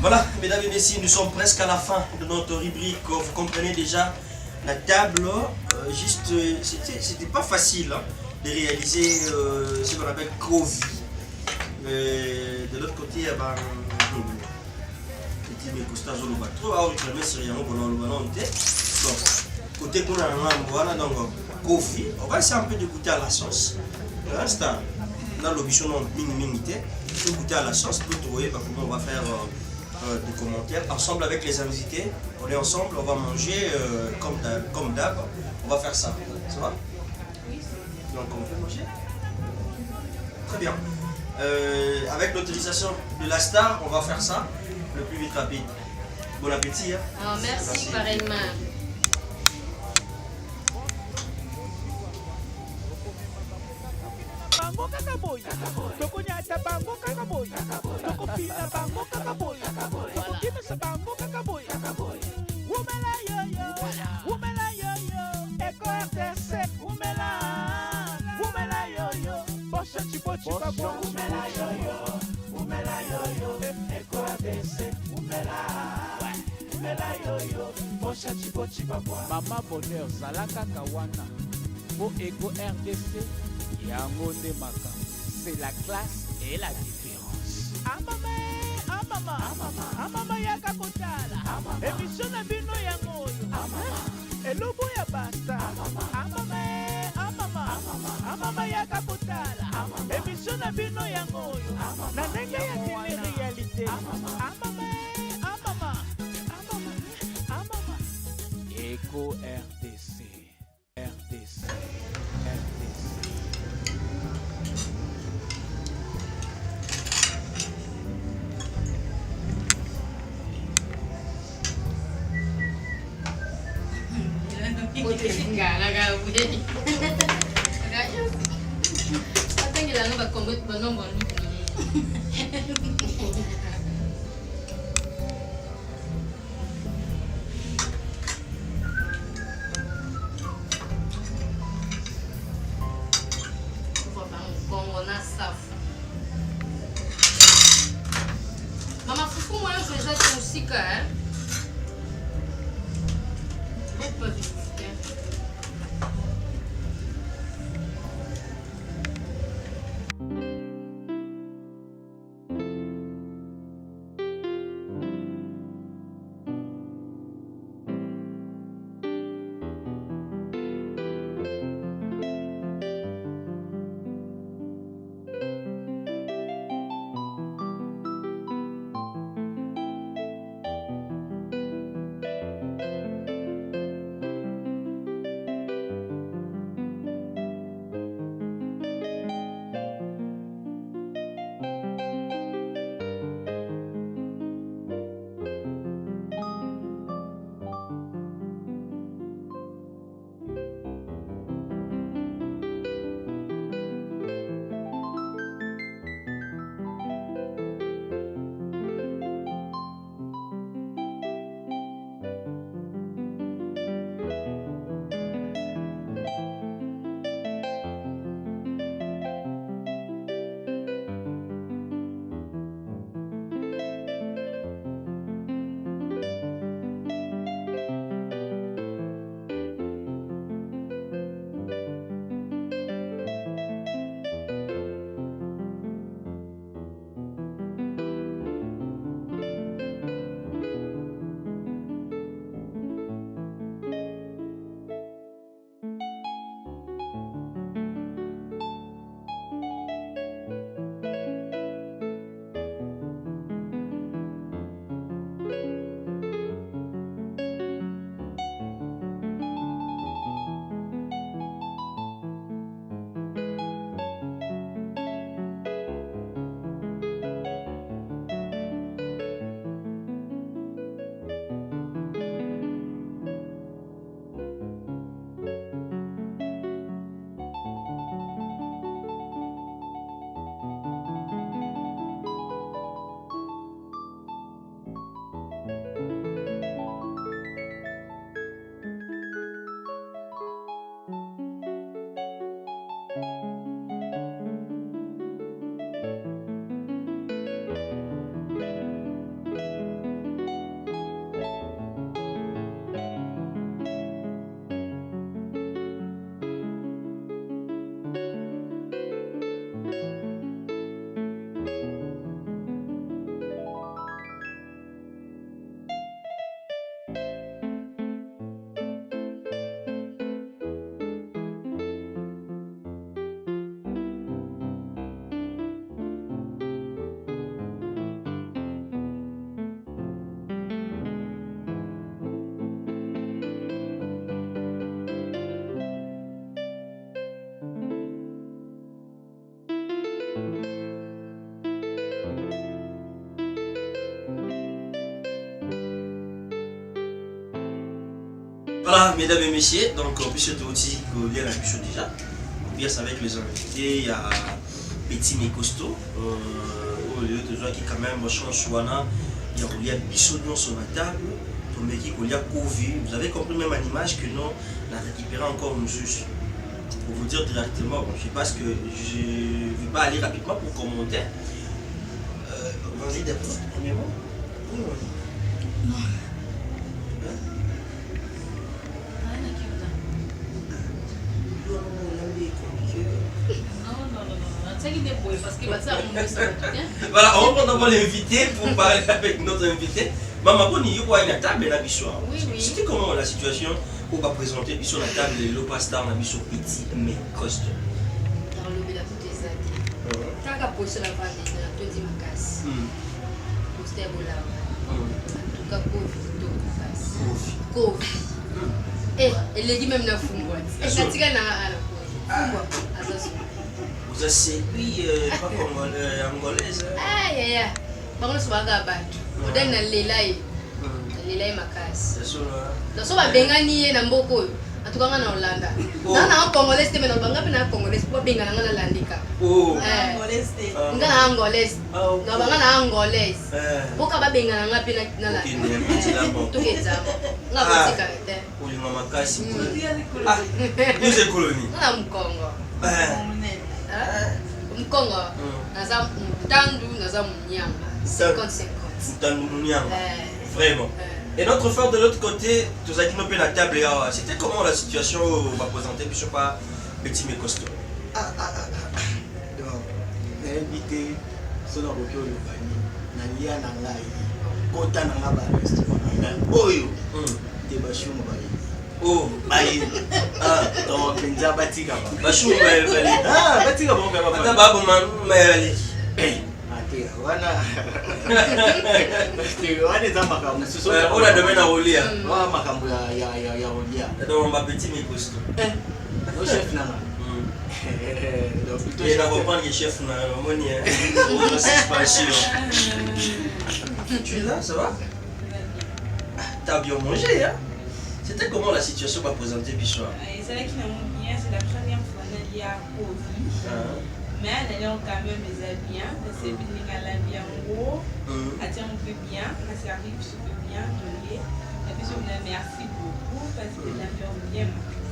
Voilà, mesdames et messieurs, nous sommes presque à la fin de notre rubrique. Vous comprenez déjà la table. C'était pas facile hein, de réaliser ce qu'on appelle Covid. Mais de l'autre côté, petit Mekosta Zoloba. Trop à réclamer sérieusement pendant le ballon. Donc, côté qu'on a un voilà, donc Covid. On va essayer un peu de goûter à la sauce. L'instant, dans l'objet non minimité, il faut goûter à la sauce. Pour trouver comment on va faire. Des commentaires ensemble avec les invités. On est ensemble, on va manger comme d'hab. On va faire ça. Ça va? Donc on fait manger. Très bien. Avec l'autorisation de la star, on va faire ça le plus vite rapide. Bon appétit. Hein? Oh, merci pareillement. Bango kaka boy, tokonyata bango kaka boy, tokopina bango kaka boy, tokokimisa bango kaka boy. Wumela yo yo, Eko RDC, wumela yo yo, Bosha chipo chipa bo, wumela yo yo, Eko RDC, wumela yo yo, Bosha chipo chipa bo. Mama bonheur zalaka kawana, bo Eko RDC. Yango nde maka, c'est la classe et la différence. Amama yaka kotala, emission na bino yango oyo, elobo ya basta. Amama yaka kotala, emission na bino yango oyo, na ndenge ya télé-réalité. Amama, Eko RDC. Ngala ka budi. Kaya patang gila nga bagkombot banong bono. Kongo na safu. Mama fufu moi je les ai aussi hein. Pas du tout. Voilà, mesdames et messieurs, donc puisque tu aussi lire la bichot déjà, bien avec les invités, il y a Petit mais costaud, au lieu de jouer qui quand même change Wana, il y a bichot sur la table, pour me dire qu'il y a Covid. Vous avez compris même en image que nous, on a récupéré encore une juge. Pour vous dire directement, bon, je sais pas ce que je ne vais pas aller rapidement pour commenter. Vas-y d'abord, premier mot. Non. Voilà, on va d'abord l'inviter pour parler avec notre invité. Maman, bon, il y a une table la bichot. C'était comment la situation où on va présenter bichot la table de l'Opastar la bichot Petit mais costaud. Dans le de la côté ça. Tant qu'à poser la vanne de la toute makasi. Poster bola. En tout cas Covid. Elle dit même na fumbo. Et ça tika na fumbo. Vous avez séduit pas comme angolaise. Aïe aïe. Bango sobaga batu. Odai na lelai. Lelai makasi. C'est so babengani ye na mboko atukanga na Holanda. Na Congolais te mena banga pe na Congolais po bengana na landika. Congolais te. Nga na Angolais. Na banga na Angolais. Boka babengana nga pe na la. Tukeza. Nga botika te. Oli mama kasi. Nous c'est colonie. Na Mkongo. Mkongo. Naza Mtandu, naza Munyanga. 50-50. Mtandu Munyanga. Vraiment. Et notre frère de l'autre côté, tu as dit nous la table. C'était comment la situation où on va présenter, je sais pas, Petit mais costaud. Donc, l'invité, son avocat le bani, Nalia Nangai, Kota Nangaba restaurant, Oyo, Tebashou Mbaye. Oh, Baye. Donc, Benja Batika. Bachou Mbaye. Batika bon, Ata babu man Mbaye. Wana za makambo suso on a demain à Olia. Wa makambo ya Olia. Donc on va Petit mais costaud. Le chef nana. Donc plutôt il va reprendre le chef na moni on suspension. Tu es là, ça va? T'as bien mangé hein? C'était comment la situation va présenter Bichon? C'est là qu'il a mon bien, c'est la première fois qu'il y a Covid. Mais elle est quand même bien, c'est bien en gros, elle tient un peu bien, elle s'arrive super bien, et puis je vous remercie beaucoup parce que elle a fait bien.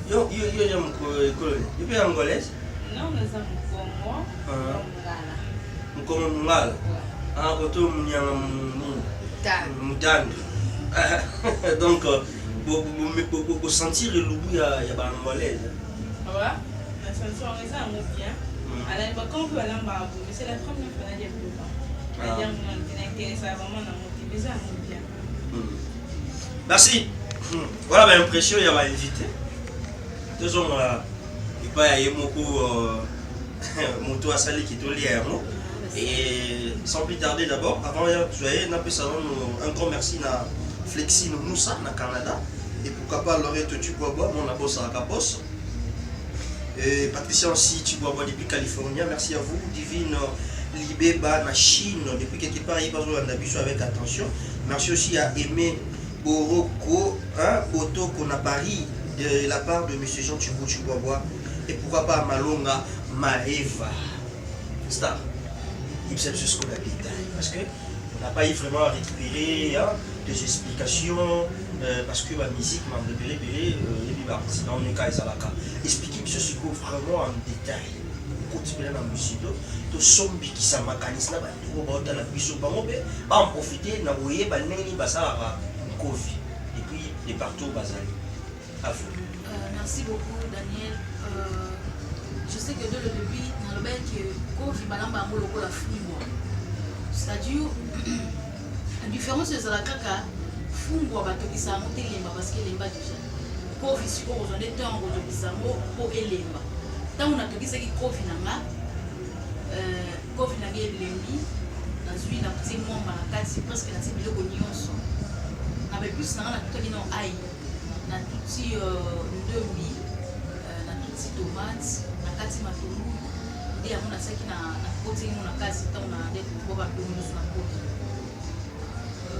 Yo, tu es angolaise? Non, nous sommes Congo, Mkongo Mungala. Ah, koto Munyanga Mutandu. Donc, pour sentir le loup, il y a pas angolaise. Ouais, la sensation est ça, on bien. Alors, quand on peut aller en bas, c'est la première fois qu'il y a plus de temps. Ça va vraiment motiver, ça bien. Merci. Voilà l'impression, il y a un invité. Deux hommes, il n'y a pas de moto à salir qui est lié à moi. Et sans plus tarder d'abord, avant de jouer, un grand merci à Flexi Moussa, au Canada. Et pourquoi pas Lorette Tubois, mon boss à la Capos. Et Patricia aussi, tu bois depuis Californie. Merci à vous. Divine Libeba, na Chine, depuis quelque part, il va jouer un abus avec attention. Merci aussi à Aimé Boroko, Otto Konapari, de la part de M. Jean Tubois. Et pourquoi pas Malonga Maeva. Star. Il sait ce qu'on a dit. Parce qu'on n'a pas eu vraiment à récupérer des explications. Parce que la musique m'a repéré, et puis dans le cas, expliquer que ce qu'on vraiment en détail. Quand tu es dans la musique, tu sombi qui s'en mécanisme, tu vas la puissance, tu vas en profiter, tu vas voir Covid. Et puis, les partout, Bazali. À vous. Merci beaucoup, Daniel. Je sais que dès le début, dans le bain, que Covid, la fumbo. C'est-à-dire, la différence de la caca. Fungwa batokisa yango te elemba parce que elemba déjà kofi sikoyo ozwa ntango ozokisa yango mpo elemba ntango natokisaki kofi nanga elembi nazwi natie mwamba na kati presque natie biloko nyonso na bepusi nanga natutaki nao ai natuti ndombi natuti tomate na kati matungulu nde yango natiaki na koti yango na kati ntango na nde koba biloko nyonso na kofi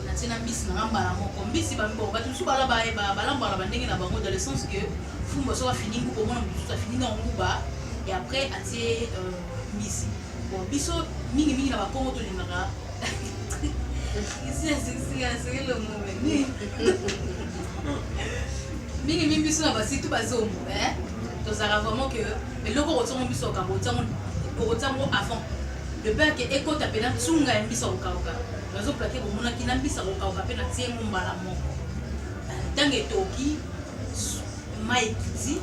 natie na mbisi na mbala moko mbisi bambo bato mosusu balambala bandenge na bango dans le sens que fumba soki afini nguba omona mosusu afini na nguba et après atie mbisi bon biso mingi na bakongo tolingaka mingi biso na basi tu bazombo tozalaka vraiment que eloko kotiango biso okanga otiango avant le père ke ekota mpe na ntunga ya mbisa kokauka nazoplake bomonaki na mbisa kokauka mpe natie ngo mbala moko ntango etoki mai ekiti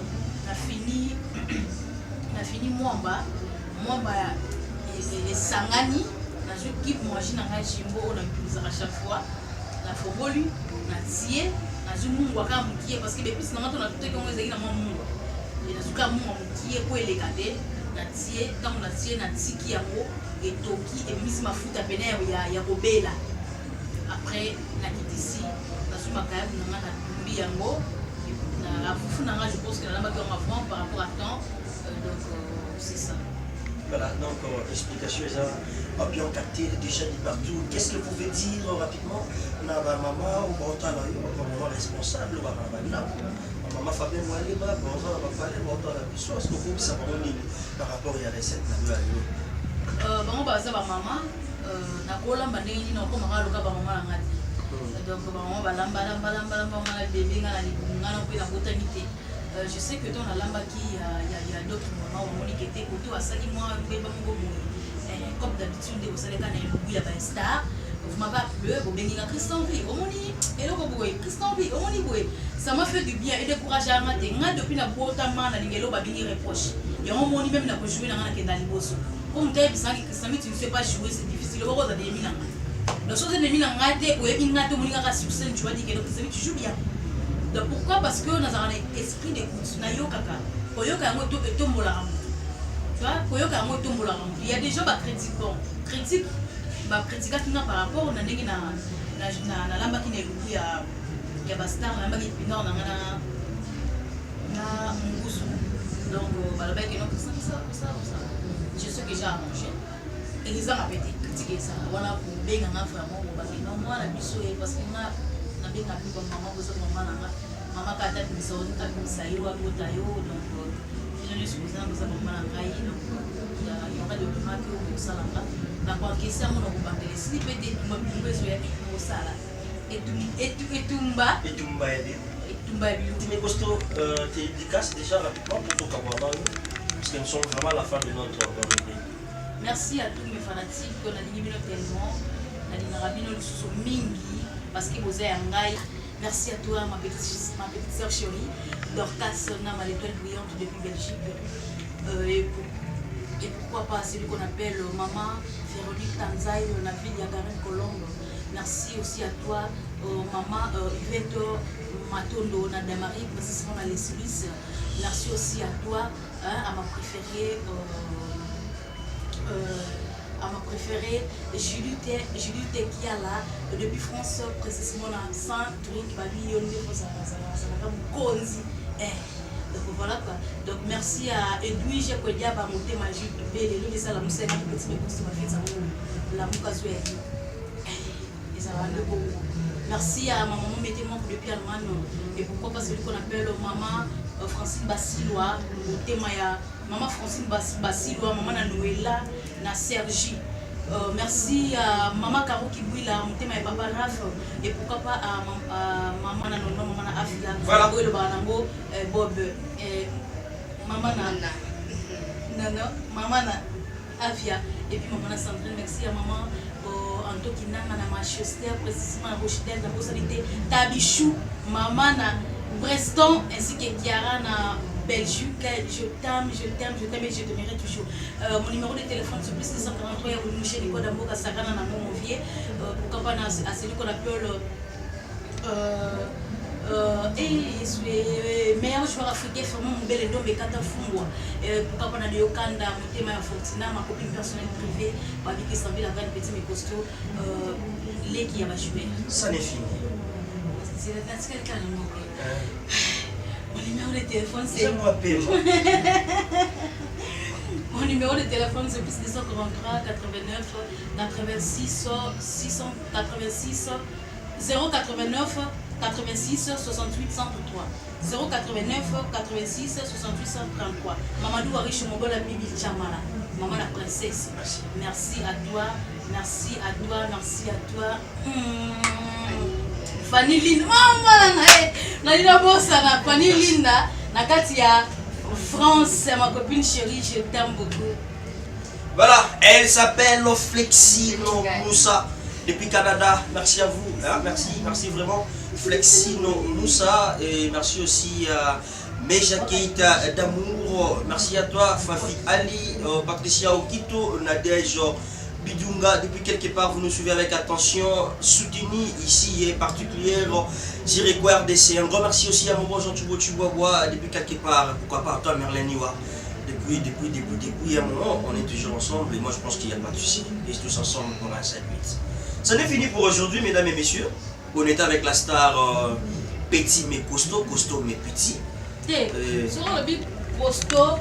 nafini mwamba esangani nazwi kipe moagi na ngai jimbo oyo nabimisaka chaque fois nafoboli natie nazwi mungwa kaka mokie parce que bepisi na nga to natuteki ngo ezalaki na mwa mungwa nazwi kaka mungwa mokie po eleka te natie ntango natie natiki yango etoki emisi mafuta pene ya kobela après nakitisi nazwi makayabu na nga natumbi yango na fufu na nga je pense que nalambaki yango avant par rapport à temps donc c'est ça. Voilà, donc explication a bien capté déjà dit partout. Qu'est-ce que vous pouvez dire rapidement na maman ou maman responsable maman Fabien Mwaleba bonjour va parler bonjour la puissance que vous savez par rapport à la recette na bango baza ba maman na kolamba ndenge nini okomaka loka ba maman na ngati donc bango balamba mala bébé ngana libungana pe na botani te je sais que dans la lamba qui y a d'autres moments où on dit que t'es côté à ça qui moi comme d'habitude vous savez quand il y a un star vous m'avez appelé vous bénir à Christian V on dit et donc vous Christian V on dit ça m'a fait du bien et décourager à mater nga depuis na bota mana lingelo ba bénir reproche et on moni même na jouer na ngana kenda liboso comme t'es bisa que Christian V tu ne sais pas jouer c'est difficile au rose des mina la chose de mina ngate ou ebinga to moninga sur scène tu vas dire que Christian V tu joues bien. Donc pourquoi? Parce que nous avons un esprit d'écoute. Il y a des gens qui critiquent. Critique par rapport à la lamba qui n'est pas il y a Bastar, la lamba qui est dans donc ça. Je sais que j'ai arrangé. Et les gens ont critiqué ça. Voilà pour bien vraiment. Moi, la biso parce que benga plus maman vous êtes maman là maman kata biso kabisa yo akota yo donc je ne suis pas dans ça maman là donc il y aura de plus que au salanga la quoi question mon ko bandele si peut-être moi plus besoin au sala et tumba tu me costaud tes dédicaces déjà rapidement pour ton camarade parce que nous sommes vraiment à la fin de notre rubrique. Merci à tous mes fanatiques on a dit bien tellement na dinarabino lususu mingi parce que vous êtes un gars. Merci à toi, ma petite sœur chérie, Dorcas Nama, l'étoile brillante depuis Belgique. Et pourquoi pas celui qu'on appelle Maman Véronique Tanzai, la ville Yagarin Colombe. Merci aussi à toi, Maman Yvette Matondo Nadamari, précisément dans les Suisses. Merci aussi à toi, à ma préférée. À ma préférée, Julie qui est là, depuis France, précisément dans 100 trucs, donc voilà quoi. Donc merci à Edwige Kodia Bamoté Magique, les salles, la moussette, les petits mécos, la moukazoué. Merci à ma maman mettez-moi depuis Allemagne. Et pourquoi pas celui qu'on appelle maman Francine Basiloa, maman Francine Basiloa, maman Noëlla, na Sergi. Merci à maman Caro Kibouila, mon et papa Raf. Et pourquoi pas à maman Nanono, maman Afia, voilà. Le Banango, Bob, maman Nana, maman Afia. Et puis maman Sandrine, merci à maman Anto Kinanga, na Manchester, précisément à Rochedel, la possibilité Tabichou, maman Breston, ainsi que Kiara na Belgique. Je t'aime et je t'aimerai toujours. Mon numéro de téléphone c'est plus 243 et vous mouchez les codes d'amour à Sagana na mon vieux. Pourquoi pas à celui qu'on appelle meilleur joueur africain vraiment mon bel et donc Kata Fungwa. Pourquoi pas na Yokanda, mon thème à Fortina, ma copine personnelle privée, Babi qui s'en la grande petite mais costaud, les qui a joué. Ça n'est fini. C'est quelqu'un de moi. Mon numéro de téléphone c'est. Je me rappelle. Mon numéro de téléphone c'est plus 243 89 86 686 089 86 68 103. 089 86 68 133. Mamadou Arish Mobola Bibi Chamala. Maman la princesse. Merci à toi. Merci à toi. Merci à toi. Fanny Linda. Maman, Nalina Bossana. Fanny Linda. Nakatia. France, ma copine chérie, je t'aime beaucoup. Voilà, elle s'appelle Flexino Moussa depuis Canada. Merci à vous, hein? Merci vraiment Flexino Moussa, et merci aussi à Meja Keita d'amour. Merci à toi Fafi Ali, Patricia Okito, Nadège Bidunga. Depuis quelque part vous nous suivez avec attention. Soutenu ici et particulière Zireko RDC. Un grand merci aussi à mon bon Jean Tuboa depuis quelque part. Pourquoi pas à toi Merlin Niwa. Depuis un moment, on est toujours ensemble et moi je pense qu'il n'y a pas de souci. Et tous ensemble pour un 7-8. Ça n'est fini pour aujourd'hui, mesdames et messieurs. On est avec la star petit mais costaud, costaud mais petit. Sur le bip costaud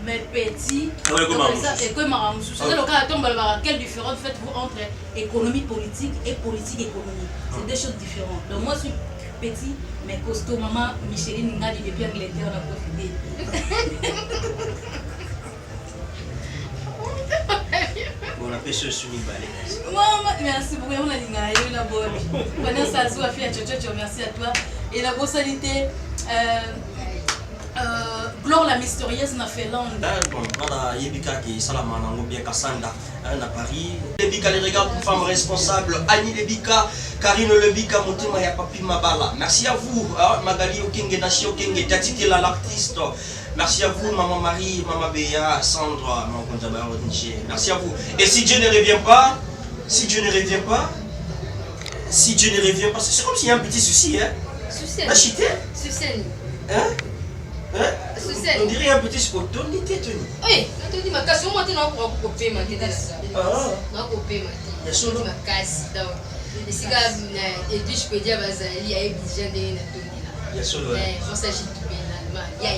mais petit. Et comme Maramoussou, c'est le cas de quelle différence faites-vous entre économie politique et politique économique? C'est deux choses différentes. Donc moi je suis petit mais costaud. Maman Micheline Ngadi depuis Angleterre on a profité. On appelle ce Sunny Ballet. Maman, merci beaucoup. On a dit que la bonne. Pendant ça, je suis à merci à toi. Et la bossalité, Glore la mystérieuse n'a fait langue. Bon, voilà, Yebika qui est Salamana, bien Kassanda, à Paris. Lebika, les regards pour femmes responsables. Annie Lebika, Karine Lebika, Moutima ya Papi Mabala. Merci à vous, Magali Okenge, Nashi Okenge, Tatike l'artiste. Merci à vous, Maman Marie, Maman Béa, Sandra, Maman Kontabar, merci à vous. Et si Dieu ne revient pas, c'est comme s'il y a un petit souci, hein? Souci. Achité? Souci. Hein? Souci. On dirait un petit sport. Tony. Oui, quand tu dis ma casse, moi tu n'as pas coupé ma tête. Non, coupé ma tête. Il y a ma casse. Et si je peux dire, il y a des gens qui ont il y a solo. il y a